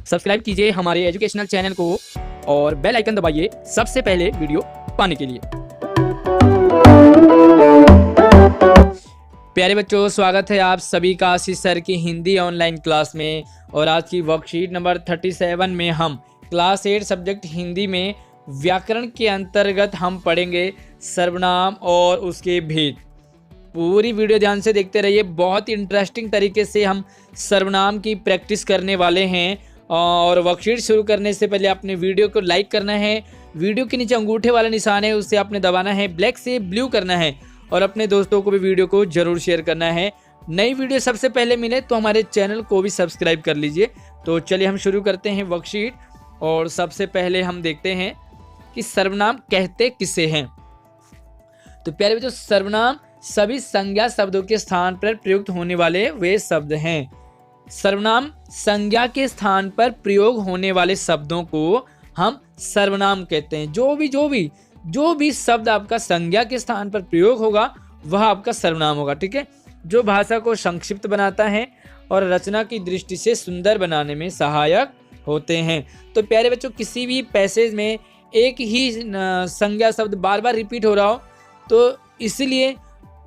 Subscribe कीजिए हमारे educational channel को और बेल आइकन दबाइए सबसे पहले वीडियो पाने के लिए। प्यारे बच्चों, स्वागत है आप सभी का आशीष सर की हिंदी ऑनलाइन क्लास में। और आज की वर्कशीट नंबर 37 में हम क्लास 8 सब्जेक्ट हिंदी में व्याकरण के अंतर्गत हम पढ़ेंगे सर्वनाम और उसके भेद। पूरी वीडियो ध्यान से देखते रहिए, बहुत ही इंटरेस्टिंग तरीके से हम सर्वनाम की प्रैक्टिस करने वाले हैं। और वर्कशीट शुरू करने से पहले आपने वीडियो को लाइक करना है, वीडियो के नीचे अंगूठे वाला निशान है उसे आपने दबाना है, ब्लैक से ब्लू करना है और अपने दोस्तों को भी वीडियो को जरूर शेयर करना है। नई वीडियो सबसे पहले मिले तो हमारे चैनल को भी सब्सक्राइब कर लीजिए। तो चलिए हम शुरू करते हैं वर्कशीट। और सबसे पहले हम देखते हैं कि सर्वनाम कहते किसे हैं। तो प्यारे बच्चों, सर्वनाम सभी संज्ञा शब्दों के स्थान पर प्रयुक्त होने वाले वे शब्द हैं। सर्वनाम संज्ञा के स्थान पर प्रयोग होने वाले शब्दों को हम सर्वनाम कहते हैं। जो भी शब्द आपका संज्ञा के स्थान पर प्रयोग होगा वह आपका सर्वनाम होगा। ठीक है, जो भाषा को संक्षिप्त बनाता है और रचना की दृष्टि से सुंदर बनाने में सहायक होते हैं। तो प्यारे बच्चों, किसी भी पैसेज में एक ही संज्ञा शब्द बार बार रिपीट हो रहा हो तो इसलिए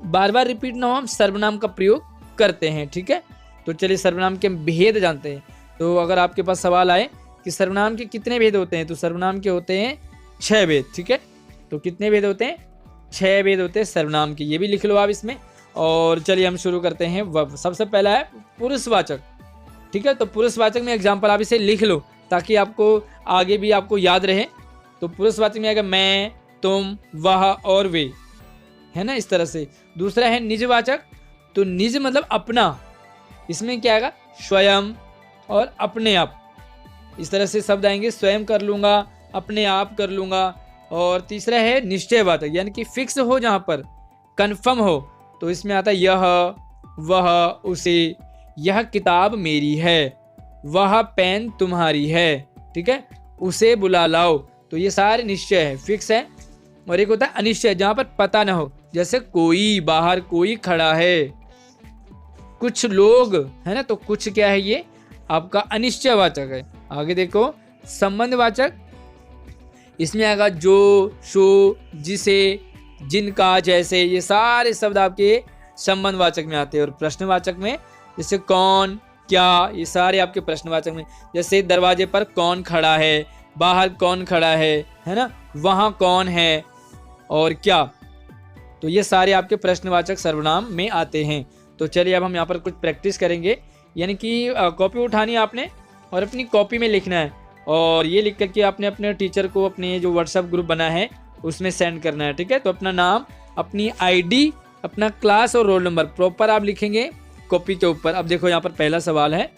बार बार रिपीट ना हो, हम सर्वनाम का प्रयोग करते हैं। ठीक है, तो चलिए सर्वनाम के भेद जानते हैं। तो अगर आपके पास सवाल आए कि सर्वनाम के कितने भेद होते हैं, तो सर्वनाम के होते हैं 6 भेद। ठीक है, तो कितने भेद होते हैं? 6 भेद होते हैं सर्वनाम के, ये भी लिख लो आप इसमें। और चलिए हम शुरू करते हैं। सबसे पहला है पुरुषवाचक। ठीक है, तो पुरुषवाचक में एग्जाम्पल आप इसे लिख लो ताकि आपको आगे भी आपको याद रहे। तो पुरुषवाचक में आएगा मैं, तुम, वह और वे, है ना, इस तरह से। दूसरा है निजवाचक। तो निज मतलब अपना, इसमें क्या आएगा? स्वयं और अपने आप, इस तरह से शब्द आएंगे। स्वयं कर लूंगा, अपने आप कर लूंगा। और तीसरा है निश्चयवाचक, यानी कि फिक्स हो, जहां पर कंफर्म हो। तो इसमें आता है यह, वह, उसे। यह किताब मेरी है, वह पेन तुम्हारी है। ठीक है, उसे बुला लाओ। तो ये सारे निश्चय है, फिक्स है। और एक होता है अनिश्चय, जहां पर पता ना हो, जैसे कोई, बाहर कोई खड़ा है, कुछ लोग, है ना। तो कुछ क्या है? ये आपका अनिश्चयवाचक है। आगे देखो संबंधवाचक। इसमें आएगा जो, सो, जिसे, जिनका, जैसे, ये सारे शब्द आपके संबंधवाचक में आते हैं। और प्रश्नवाचक में जैसे कौन, क्या, ये सारे आपके प्रश्नवाचक में। जैसे दरवाजे पर कौन खड़ा है, बाहर कौन खड़ा है ना, वहां कौन है और क्या। तो ये सारे आपके प्रश्नवाचक सर्वनाम में आते हैं। तो चलिए अब हम यहाँ पर कुछ प्रैक्टिस करेंगे, यानी कि कॉपी उठानी है आपने और अपनी कॉपी में लिखना है। और ये लिख करके आपने अपने टीचर को अपने जो व्हाट्सएप ग्रुप बना है उसमें सेंड करना है। ठीक है, तो अपना नाम, अपनी आईडी, अपना क्लास और रोल नंबर प्रॉपर आप लिखेंगे कॉपी के ऊपर। अब देखो यहाँ पर पहला सवाल है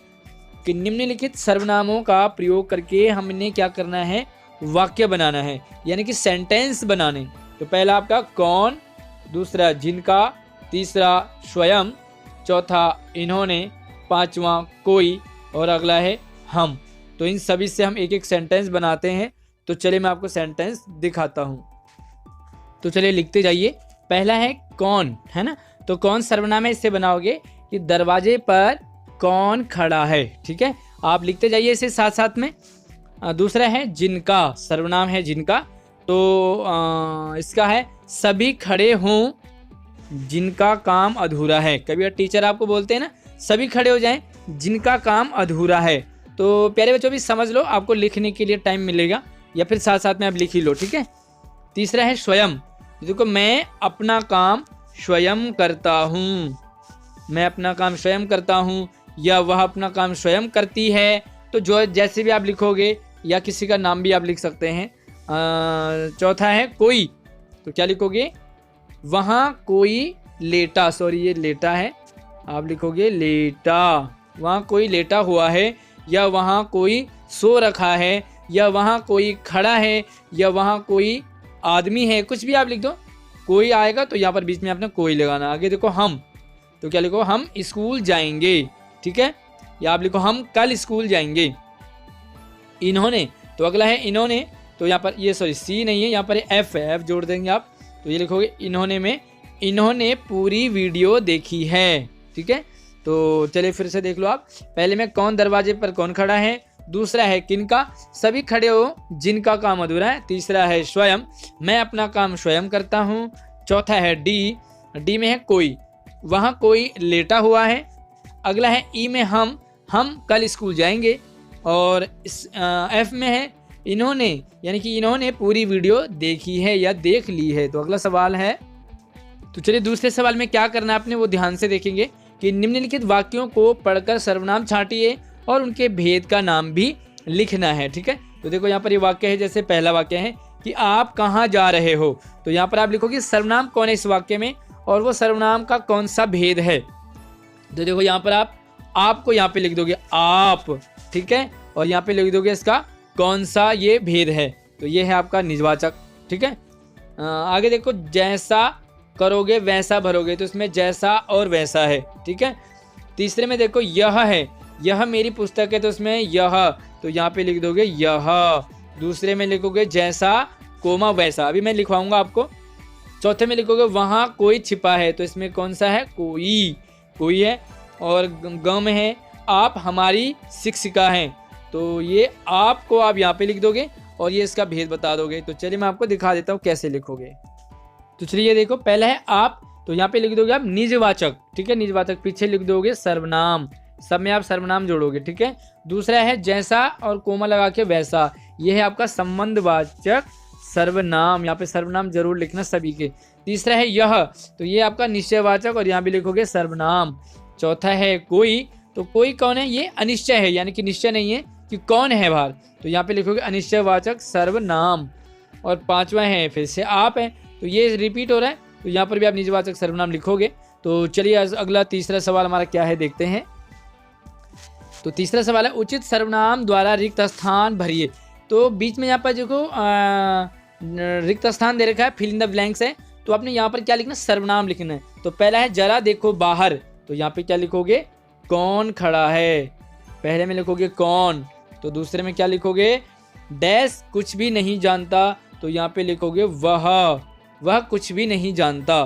कि निम्नलिखित सर्वनामों का प्रयोग करके हमने क्या करना है? वाक्य बनाना है, यानी कि सेंटेंस बनाने। तो पहला आपका कौन, दूसरा जिनका, तीसरा स्वयं, चौथा इन्होंने, पांचवा कोई और अगला है हम। तो इन सभी से हम एक एक सेंटेंस बनाते हैं। तो चलिए मैं आपको सेंटेंस दिखाता हूं। तो चलिए लिखते जाइए। पहला है कौन, है ना। तो कौन सर्वनाम है, इससे बनाओगे कि दरवाजे पर कौन खड़ा है। ठीक है, आप लिखते जाइए इसे साथ साथ में। दूसरा है जिनका, सर्वनाम है जिनका। तो इसका है सभी खड़े हों जिनका काम अधूरा है। कभी टीचर आपको बोलते हैं ना सभी खड़े हो जाएं जिनका काम अधूरा है। तो प्यारे बच्चों भी समझ लो, आपको लिखने के लिए टाइम मिलेगा या फिर साथ साथ में आप लिख ही लो। ठीक है, तीसरा है स्वयं। देखो मैं अपना काम स्वयं करता हूँ, मैं अपना काम स्वयं करता हूँ, या वह अपना काम स्वयं करती है। तो जो जैसे भी आप लिखोगे, या किसी का नाम भी आप लिख सकते हैं। चौथा है कोई। तो क्या लिखोगे? वहाँ कोई लेटा, सॉरी ये लेटा है, आप लिखोगे लेटा। वहाँ कोई लेटा हुआ है, या वहाँ कोई सो रखा है, या वहाँ कोई खड़ा है, या वहाँ कोई आदमी है, कुछ भी आप लिख दो। कोई आएगा तो यहाँ पर बीच में आपने कोई लगाना। आगे देखो हम, तो क्या लिखो? हम स्कूल जाएंगे। ठीक है, या आप लिखो हम कल स्कूल जाएंगे। इन्होंने, तो अगला है इन्होंने। तो यहाँ पर ये सॉरी सी नहीं है, यहाँ पर एफ है, एफ जोड़ देंगे आप। तो ये लिखोगे इन्होंने में इन्होंने पूरी वीडियो देखी है। ठीक है, तो चलिए फिर से देख लो आप। पहले में कौन दरवाजे पर कौन खड़ा है, दूसरा है किनका, सभी खड़े हो जिनका काम अधूरा है। तीसरा है स्वयं, मैं अपना काम स्वयं करता हूँ। चौथा है डी में है कोई, वहाँ कोई लेटा हुआ है। अगला है ई में हम कल स्कूल जाएंगे। और इस एफ में है इन्होंने, यानी कि इन्होंने पूरी वीडियो देखी है या देख ली है। तो अगला सवाल है, तो चलिए दूसरे सवाल में क्या करना है आपने वो ध्यान से देखेंगे कि निम्नलिखित वाक्यों को पढ़कर सर्वनाम छांटिए और उनके भेद का नाम भी लिखना है। ठीक है, तो देखो यहाँ पर ये वाक्य है, जैसे पहला वाक्य है कि आप कहाँ जा रहे हो, तो यहाँ पर आप लिखोगे सर्वनाम कौन है इस वाक्य में और वो सर्वनाम का कौन सा भेद है। तो देखो यहाँ पर आपको यहाँ पे लिख दोगे आप, ठीक है, और यहाँ पे लिख दोगे इसका कौन सा ये भेद है। तो ये है आपका निजवाचक। ठीक है, आगे देखो जैसा करोगे वैसा भरोगे, तो इसमें जैसा और वैसा है। ठीक है, तीसरे में देखो यह है, यह मेरी पुस्तक है, तो इसमें यह, तो यहाँ पे लिख दोगे यह। दूसरे में लिखोगे जैसा कोमा वैसा, अभी मैं लिखवाऊंगा आपको। चौथे में लिखोगे वहाँ कोई छिपा है, तो इसमें कौन सा है, कोई है। और ग में है आप हमारी शिक्षिका हैं, तो ये आपको आप यहाँ पे लिख दोगे और ये इसका भेद बता दोगे। तो चलिए मैं आपको दिखा देता हूँ कैसे लिखोगे। तो चलिए देखो, पहला है आप, तो यहाँ पे लिख दोगे आप निजवाचक। ठीक है, निजवाचक, पीछे लिख दोगे सर्वनाम, सब में आप सर्वनाम जोड़ोगे। ठीक है, दूसरा है जैसा और कोमा लगा के वैसा, ये है आपका संबंधवाचक सर्वनाम, यहाँ पे सर्वनाम जरूर लिखना सभी के। तीसरा है यह, तो ये आपका निश्चयवाचक और यहाँ भी लिखोगे सर्वनाम। चौथा है कोई, तो कोई कौन है, ये अनिश्चय है, यानी कि निश्चय नहीं है कि कौन है बाहर, तो यहाँ पे लिखोगे अनिश्चयवाचक सर्वनाम। और पांचवा है फिर से आप है, तो ये रिपीट हो रहा है, तो यहाँ पर भी आप निजवाचक सर्वनाम लिखोगे। तो चलिए अगला तीसरा सवाल हमारा क्या है देखते हैं। तो तीसरा सवाल है उचित सर्वनाम द्वारा रिक्त स्थान भरिए। तो बीच में यहाँ पर देखो रिक्त स्थान दे रखा है, फिल इन द ब्लैंक्स है, तो आपने यहाँ पर क्या लिखना, सर्वनाम लिखना है। तो पहला है जरा देखो बाहर, तो यहाँ पे क्या लिखोगे, कौन खड़ा है, पहले में लिखोगे कौन। तो दूसरे में क्या लिखोगे, डैश कुछ भी नहीं जानता, तो यहाँ पे लिखोगे वह कुछ भी नहीं जानता।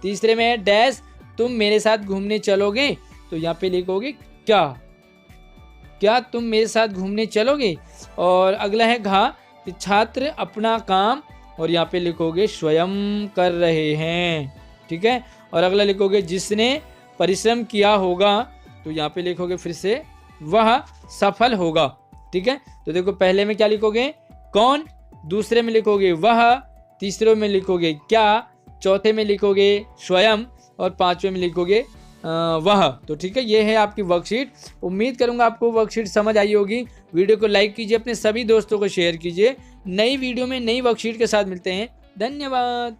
तीसरे में है डैश तुम मेरे साथ घूमने चलोगे, तो यहाँ पे लिखोगे क्या तुम मेरे साथ घूमने चलोगे। और अगला है घा, छात्र अपना काम, और यहाँ पे लिखोगे स्वयं कर रहे हैं। ठीक है, और अगला लिखोगे जिसने परिश्रम किया होगा, तो यहाँ पे लिखोगे फिर से वह सफल होगा। ठीक है, तो देखो पहले में क्या लिखोगे, कौन, दूसरे में लिखोगे वह, तीसरे में लिखोगे क्या, चौथे में लिखोगे स्वयं, और पांचवें में लिखोगे वह। तो ठीक है, ये है आपकी वर्कशीट। उम्मीद करूंगा आपको वर्कशीट समझ आई होगी। वीडियो को लाइक कीजिए, अपने सभी दोस्तों को शेयर कीजिए। नई वीडियो में नई वर्कशीट के साथ मिलते हैं। धन्यवाद।